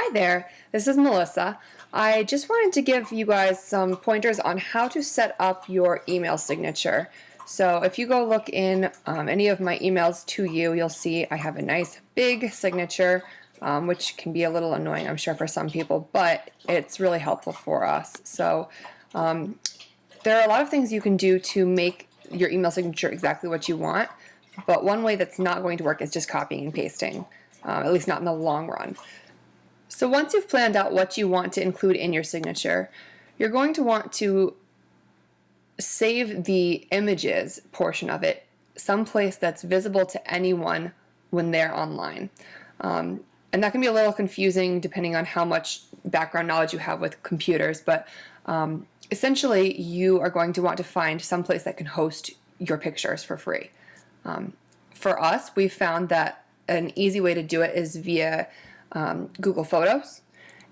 Hi there, this is Melissa. I just wanted to give you guys some pointers on how to set up your email signature. So if you go look in any of my emails to you, you'll see I have a nice big signature, which can be a little annoying, I'm sure, for some people, but it's really helpful for us. So there are a lot of things you can do to make your email signature exactly what you want, but one way that's not going to work is just copying and pasting, at least not in the long run. So once you've planned out what you want to include in your signature, you're going to want to save the images portion of it someplace that's visible to anyone when they're online. And that can be a little confusing depending on how much background knowledge you have with computers, but essentially you are going to want to find someplace that can host your pictures for free. For us, we've found that an easy way to do it is via Google Photos.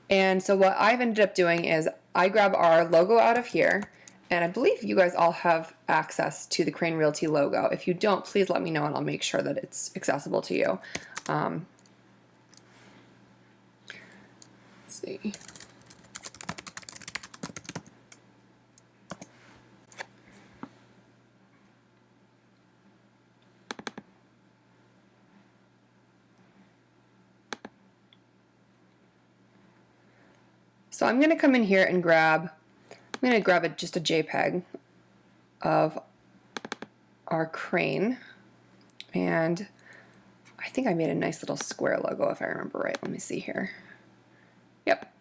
And so what I've ended up doing is I grab our logo out of here, and I believe you guys all have access to the Crane Realty logo. If you don't, please let me know and I'll make sure that it's accessible to you. Let's see. So I'm going to come in here and grab just a JPEG of our crane, and I think I made a nice little square logo if I remember right. Let me see here. Yep.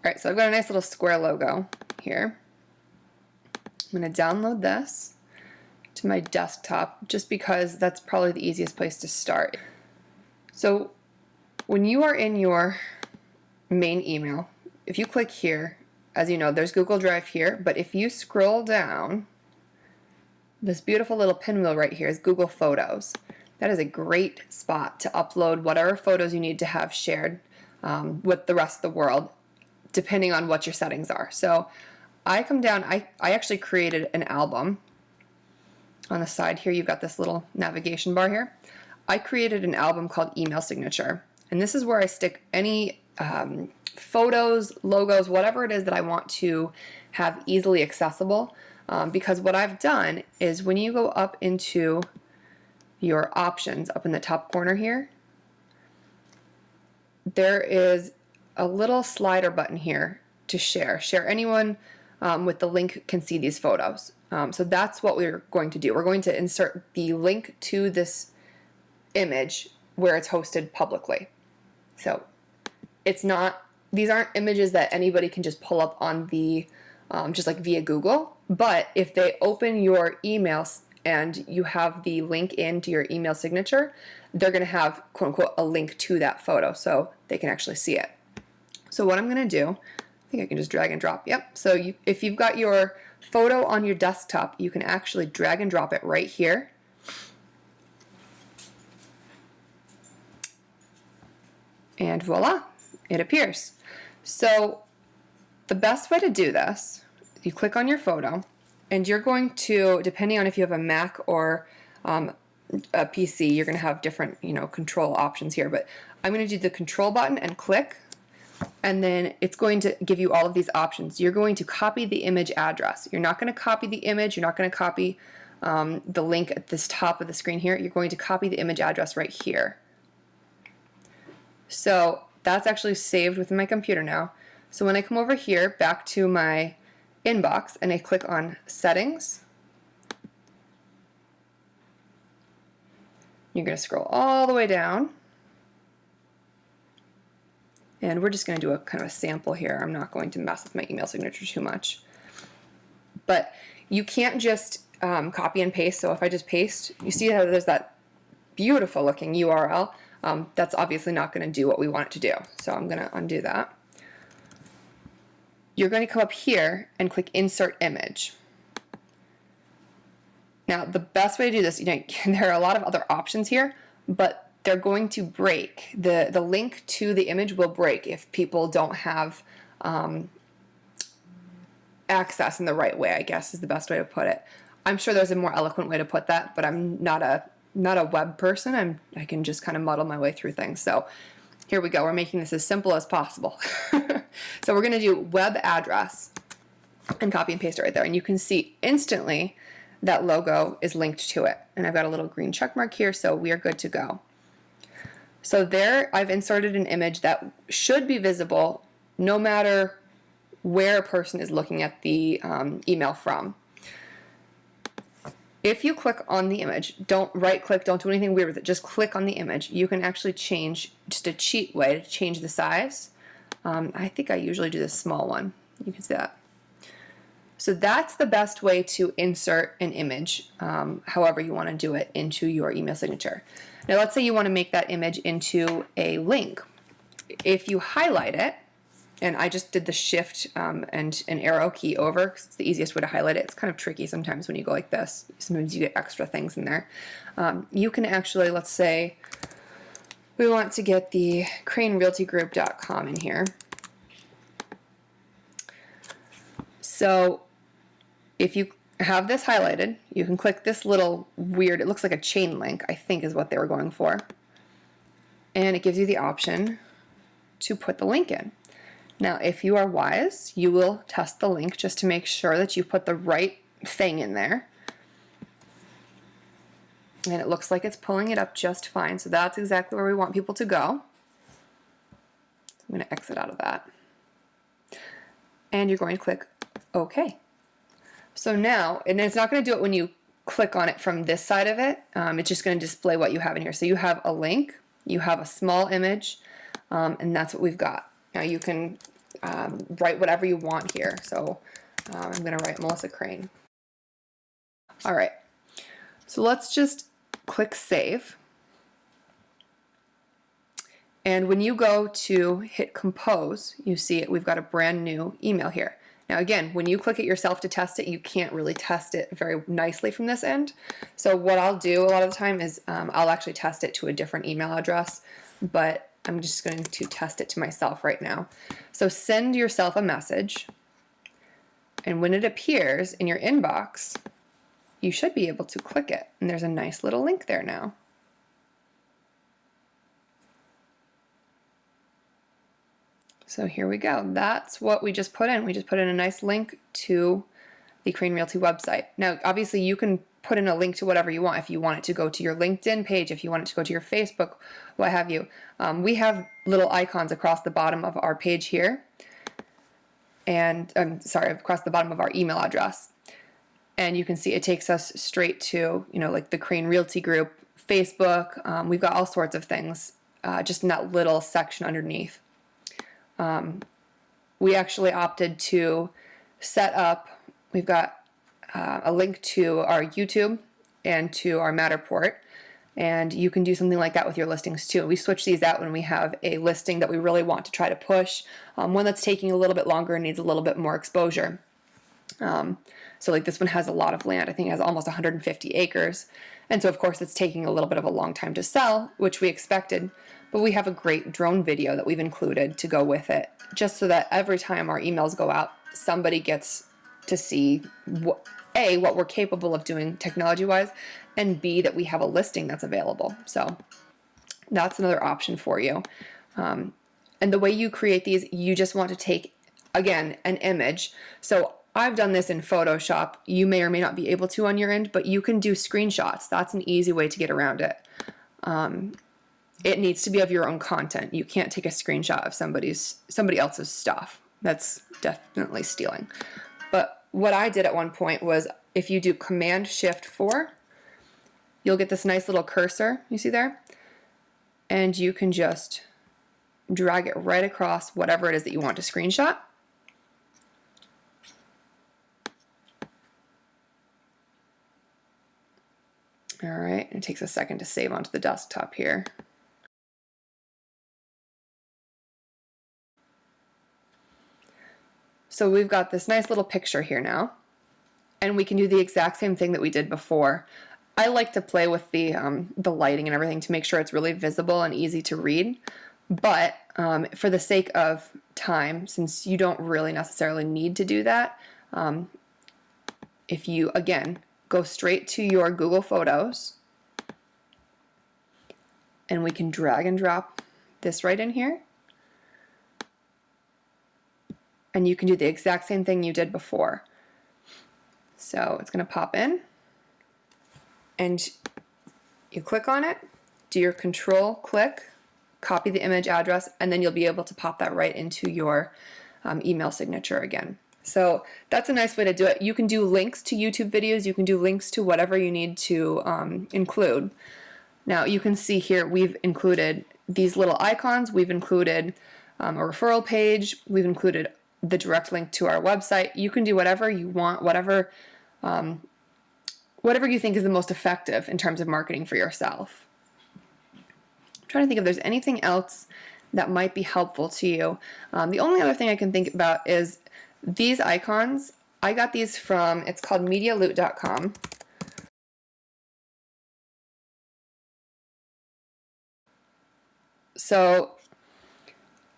Alright, so I've got a nice little square logo here. I'm going to download this to my desktop just because that's probably the easiest place to start. So when you are in your main email, if you click here, as you know, there's Google Drive here, but if you scroll down, this beautiful little pinwheel right here is Google Photos. That is a great spot to upload whatever photos you need to have shared with the rest of the world, depending on what your settings are. So I come down, I actually created an album. On the side here, you've got this little navigation bar here. I created an album called Email Signature, and this is where I stick any photos, logos, whatever it is that I want to have easily accessible, because what I've done is when you go up into your options up in the top corner here, there is a little slider button here to share. Anyone with the link can see these photos. So that's what we're going to do. We're going to insert the link to this image where it's hosted publicly. So these aren't images that anybody can just pull up on the, just like via Google, but if they open your emails and you have the link into your email signature, they're going to have, quote unquote, a link to that photo so they can actually see it. So what I'm going to do, I think I can just drag and drop. Yep. So if you've got your photo on your desktop, you can actually drag and drop it right here. And voila, it appears. So the best way to do this, you click on your photo, and you're going to, depending on if you have a Mac or a PC, you're going to have different, control options here. But I'm going to do the control button and click, and then it's going to give you all of these options. You're going to copy the image address. You're not going to copy the image. You're not going to copy the link at this top of the screen here. You're going to copy the image address right here. So that's actually saved within my computer now. So when I come over here back to my inbox and I click on settings, you're going to scroll all the way down, and we're just going to do a kind of a sample here. I'm not going to mess with my email signature too much, but you can't just copy and paste. So if I just paste, you see how there's that beautiful looking URL. That's obviously not going to do what we want it to do. So I'm going to undo that. You're going to come up here and click Insert Image. Now, the best way to do this, there are a lot of other options here, but they're going to break. The link to the image will break if people don't have access in the right way, I guess is the best way to put it. I'm sure there's a more eloquent way to put that, but I'm not a web person. I can just kind of muddle my way through things. So here we go. We're making this as simple as possible. So we're going to do web address and copy and paste it right there. And you can see instantly that logo is linked to it. And I've got a little green check mark here, so we are good to go. So there I've inserted an image that should be visible no matter where a person is looking at the email from. If you click on the image, don't right click, don't do anything weird with it, just click on the image. You can actually change, just a cheat way to change the size. I think I usually do the small one. You can see that. So that's the best way to insert an image, however you want to do it, into your email signature. Now let's say you want to make that image into a link. If you highlight it, and I just did the shift and an arrow key over, because it's the easiest way to highlight it. It's kind of tricky sometimes when you go like this. Sometimes you get extra things in there. You can actually, let's say, we want to get the cranerealtygroup.com in here. So if you have this highlighted, you can click this little weird, it looks like a chain link, I think is what they were going for. And it gives you the option to put the link in. Now, if you are wise, you will test the link just to make sure that you put the right thing in there. And it looks like it's pulling it up just fine. So that's exactly where we want people to go. I'm going to exit out of that. And you're going to click OK. So now, and it's not going to do it when you click on it from this side of it. It's just going to display what you have in here. So you have a link, you have a small image, and that's what we've got. Now you can write whatever you want here. So I'm going to write Melissa Crane. All right. So let's just click Save. And when you go to hit Compose, you see it. We've got a brand new email here. Now again, when you click it yourself to test it, you can't really test it very nicely from this end. So what I'll do a lot of the time is I'll actually test it to a different email address, but I'm just going to test it to myself right now. So send yourself a message, and when it appears in your inbox, you should be able to click it, and there's a nice little link there now. So here we go. That's what we just put in. We just put in a nice link to the Crane Realty website. Now, obviously, you can put in a link to whatever you want. If you want it to go to your LinkedIn page, if you want it to go to your Facebook, what have you. We have little icons across the bottom of our page here, and across the bottom of our email address. And you can see it takes us straight to, like the Crane Realty Group, Facebook. We've got all sorts of things just in that little section underneath. We actually opted to set up, we've got a link to our YouTube and to our Matterport, and you can do something like that with your listings too. We switch these out when we have a listing that we really want to try to push, one that's taking a little bit longer and needs a little bit more exposure. So like this one has a lot of land. I think it has almost 150 acres. And so of course it's taking a little bit of a long time to sell, which we expected, but we have a great drone video that we've included to go with it, just so that every time our emails go out, somebody gets to see A, what we're capable of doing technology-wise, and B, that we have a listing that's available. So that's another option for you. And the way you create these, you just want to take, again, an image. So I've done this in Photoshop. You may or may not be able to on your end, but you can do screenshots. That's an easy way to get around it. It needs to be of your own content. You can't take a screenshot of somebody else's stuff. That's definitely stealing. But what I did at one point was, if you do Command-Shift-4, you'll get this nice little cursor, you see there? And you can just drag it right across whatever it is that you want to screenshot. All right, it takes a second to save onto the desktop here. So we've got this nice little picture here now, and we can do the exact same thing that we did before. I like to play with the lighting and everything to make sure it's really visible and easy to read, but for the sake of time, since you don't really necessarily need to do that, if you, again, go straight to your Google Photos, and we can drag and drop this right in here. And you can do the exact same thing you did before. So it's going to pop in, and you click on it, do your control click, copy the image address, and then you'll be able to pop that right into your email signature again. So that's a nice way to do it. You can do links to YouTube videos, you can do links to whatever you need to include. Now you can see here we've included these little icons, we've included a referral page, we've included the direct link to our website. You can do whatever you want, whatever you think is the most effective in terms of marketing for yourself. I'm trying to think if there's anything else that might be helpful to you. The only other thing I can think about is these icons. I got these from, it's called MediaLoot.com. So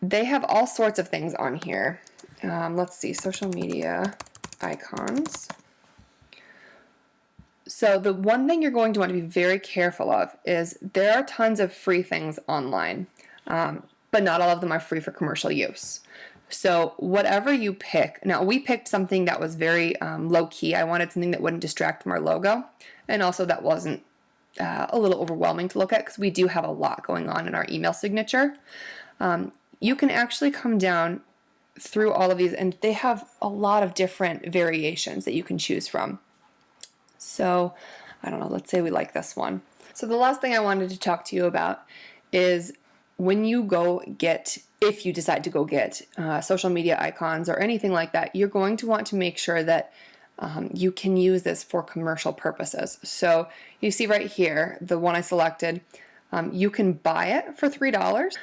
they have all sorts of things on here. Let's see, social media icons. So the one thing you're going to want to be very careful of is there are tons of free things online, but not all of them are free for commercial use. So whatever you pick, now we picked something that was very low key. I wanted something that wouldn't distract from our logo, and also that wasn't a little overwhelming to look at because we do have a lot going on in our email signature. You can actually come down through all of these, and they have a lot of different variations that you can choose from. So, I don't know, let's say we like this one. So the last thing I wanted to talk to you about is when you go get, if you decide to go get social media icons or anything like that, you're going to want to make sure that you can use this for commercial purposes. So you see right here, the one I selected, you can buy it for $3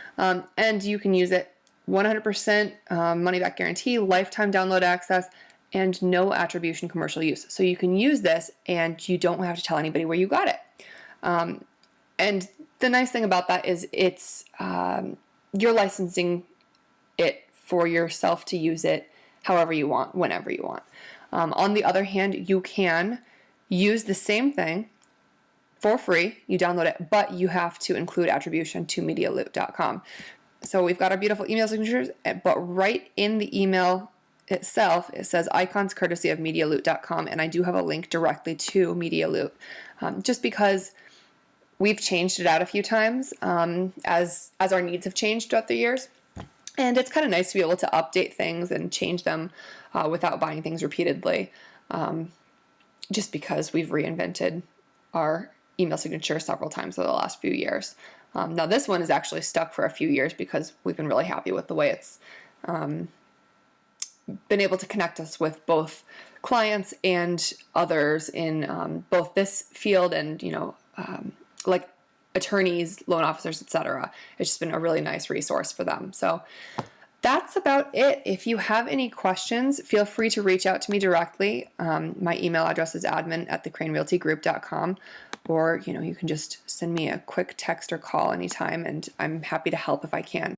and you can use it 100% money back guarantee, lifetime download access, and no attribution commercial use. So you can use this and you don't have to tell anybody where you got it. And the nice thing about that is it's you're licensing it for yourself to use it however you want, whenever you want. On the other hand, you can use the same thing for free. You download it, but you have to include attribution to MediaLoot.com. So we've got our beautiful email signatures, but right in the email itself, it says icons courtesy of MediaLoot.com, and I do have a link directly to MediaLoot, just because we've changed it out a few times as our needs have changed throughout the years, and it's kind of nice to be able to update things and change them without buying things repeatedly, just because we've reinvented our email signature several times over the last few years. Now this one is actually stuck for a few years because we've been really happy with the way it's been able to connect us with both clients and others in both this field and, like attorneys, loan officers, etc. It's just been a really nice resource for them. So that's about it. If you have any questions, feel free to reach out to me directly. My email address is admin@thecranerealtygroup.com, or you can just send me a quick text or call anytime, and I'm happy to help if I can.